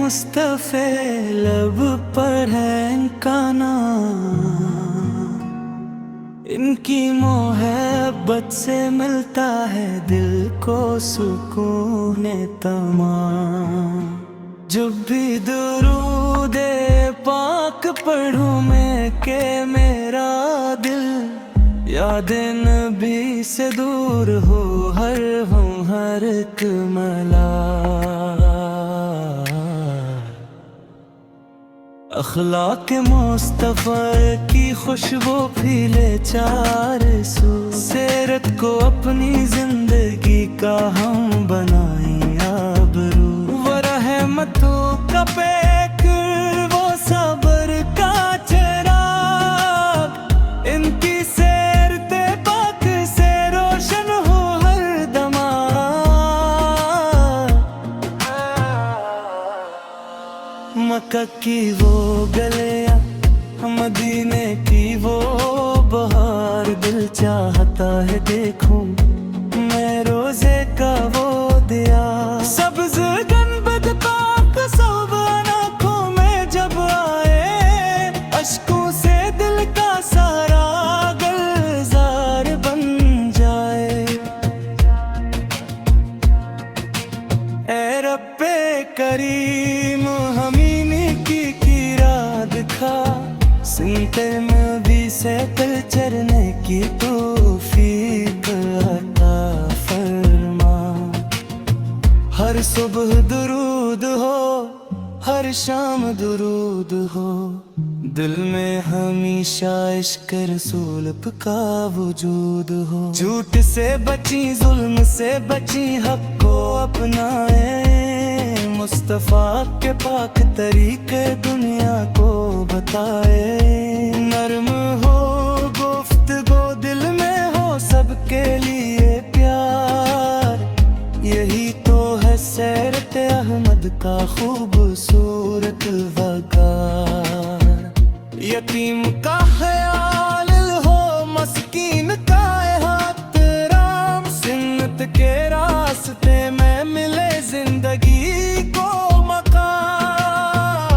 मुस्तफ़े लब पर है इनका नाम, इनकी मोहब्बत से मिलता है दिल को सुकून तमाम। जब भी दुरूदे पाक पढ़ूं मैं के मेरा दिल याद नबी से दूर हो हर एक मला। अखलाक मुस्तफ़ा की खुशबू फीले चार सू, सीरत को अपनी जिंदगी का हम बनाएं आबरू। वो रहमतों का पैक वो सब्र का चिराग, इनकी सैरते पाक से रोशन हो हर दमा। मक्का की वो गलियां, मदीने की वो बहार, दिल चाहता है देखूं मैं रोजे का वो दिया। सब्ज गनबद पाक सोबन आँखों में जब आए, अश्कों से दिल का सारा गुलजार बन जाए। ऐ रब्बे करीम हमीनी की राह दिखा, सुनते नबी से दिल चरने की तौफीक अता फरमा। हर सुबह दुरूद हो हर शाम दुरूद हो, दिल में हमेशा इश्क रसूल का वजूद हो। झूठ से बची जुल्म से बची हक को अपनाए, मुस्तफ़ा के पाक तरीके दुनिया को बताए। नर्म हो गुफ्तगू दिल में हो सबके लिए प्यार, यही तो है सीरत अहमद का खूबसूरत वकार। यतीम का ख्याल हो मस्कीन का एहतराम, सुन्नत के रास्ते में मिले जिंदगी को मकाम।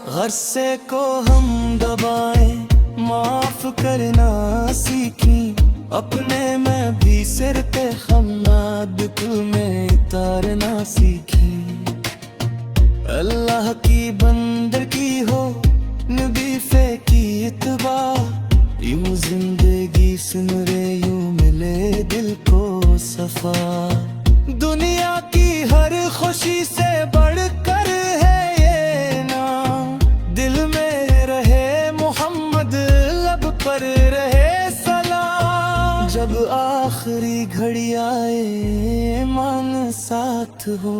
गुस्से को हम दबाए माफ करना सीखी, अपने में भी सिरते हम्माद तुम्हें उतारना सीखी। अल्लाह की बंदगी हो नबी फे की इत्बा, यूं जिंदगी सुन रे यूं मिले दिल को सफा। दुनिया की हर खुशी से बढ़कर है ये नाम, दिल में रहे मोहम्मद लब पर रहे सलाम। जब आखिरी घड़ी आए ईमान साथ हो,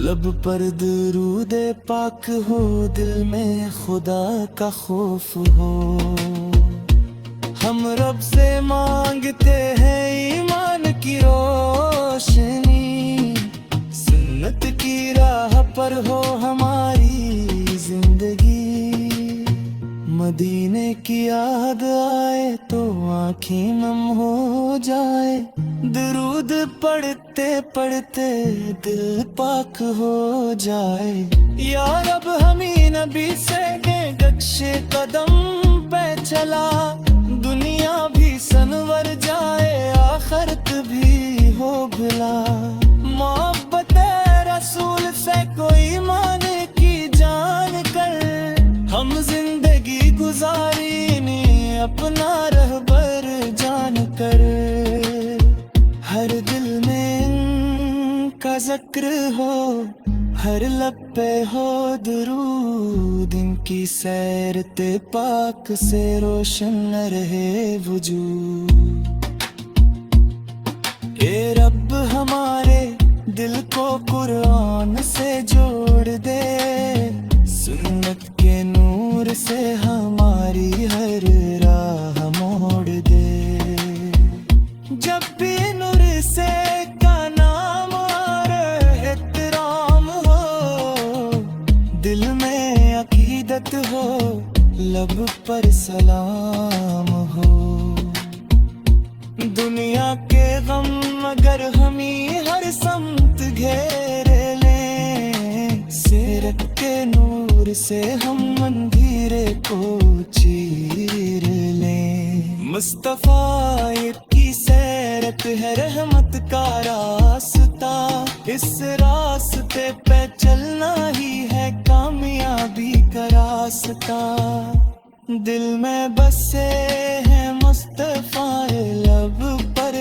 लब पर दुरूदे पाक हो, दिल में खुदा का खौफ हो। हम रब से मांगते हैं ईमान की रोशनी, सुन्नत की राह पर हो हमारी जिंदगी। मदीने की याद आए तो आँखें नम हो जाए, दुरूद पढ़ते पढ़ते दिल पाक हो जाए। या रब हमें नबी से नक्शे कदम पे चला, दुनिया भी सनवर जाए आखिरत भी हो भला। मोहब्बत रसूल से कोई मान की जान कर, हम जिंदगी गुजारी ने अपना रहबर जान कर। हर दिल में इनका जिक्र हो, हर लब पे हो दुरूद, इनकी सैरते पाक से रोशन रहे वजूद। ए रब हमारे दिल को कुरान से जोड़ दे, सुन्नत के नूर से हमारी हर राह मोड़ दे। जब भी नूर से का नाम और एहतराम हो, दिल में अकीदत हो, लब पर सलाम हो। दुनिया के गम अगर हमें हर के नूर से हम अंधेरे को चीर लें। मुस्तफा की सैरत है रहमत का रास्ता, इस रास्ते पे चलना ही है कामयाबी का रास्ता। दिल में बसे हैं मुस्तफा, लब पर